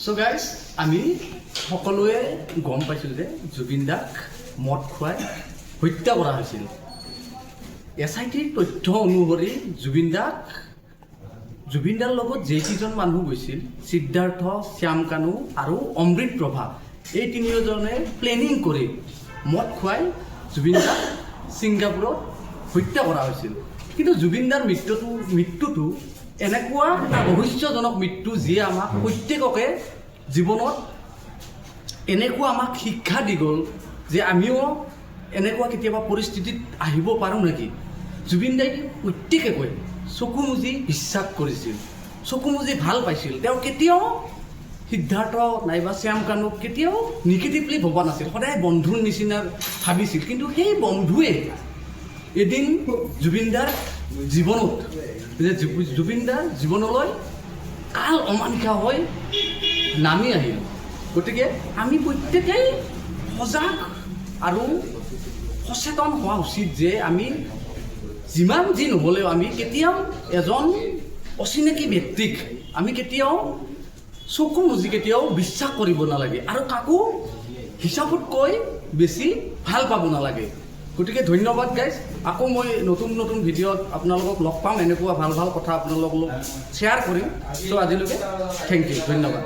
So guys আমি সকলোৱে গম পাইছোঁ যে জুবিন দাক মদ খুৱাই হত্যা কৰা হৈছিল। SITৰ তথ্য অনুসৰি জুবিন দাৰ লগত যেইকেইজন মানুহ গৈছিল, সিদ্ধাৰ্থ, শ্যাম কানু আৰু অমৃত প্ৰভা, এই তিনিওজনে প্লেনিং কৰি মদ খুৱাই জুবিন দাক ছিংগাপুৰত হত্যা কৰা হৈছিল। কিন্তু জুবিন দাৰ মৃত্যুটো এনেকুৱা এটা ৰহস্যজনক মৃত্যু, যিয়ে আমাক প্ৰত্যেককে জীৱনত এনেকুৱা আমাক শিক্ষা দি গ'ল যে আমিও এনেকুৱা কেতিয়াবা পৰিস্থিতিত আহিব পাৰোঁ নেকি। জুবিন দাই প্ৰত্যেকে কৈ চকু মুজি বিশ্বাস কৰিছিল, চকু মুজি ভাল পাইছিল। তেওঁ কেতিয়াও সিদ্ধাৰ্থ নাইবা শ্যাম কানুক কেতিয়াও নিগেটিভলি ভবা নাছিল, সদায় বন্ধুৰ নিচিনা ভাবিছিল। কিন্তু সেই বন্ধুৱে এদিন জুবিন দাৰ জীৱনলৈ কাল অমানিশা হৈ নামি আহিল। গতিকে আমি প্ৰত্যেকেই সজাগ আৰু সচেতন হোৱা উচিত যে আমি যিমান যি নহ'লেও আমি কেতিয়াও এজন অচিনাকি ব্যক্তিক আমি কেতিয়াও চকু মুজি কেতিয়াও বিশ্বাস কৰিব নালাগে আৰু কাকো হিচাপতকৈ বেছি ভাল পাব নালাগে। গতিকে ধন্যবাদ গাইজ। আকৌ মই নতুন ভিডিঅ'ত আপোনালোকক লগ পাম, এনেকুৱা ভাল কথা আপোনালোকক শ্বেয়াৰ কৰিম। চ' আজিলৈকে থেংক ইউ, ধন্যবাদ।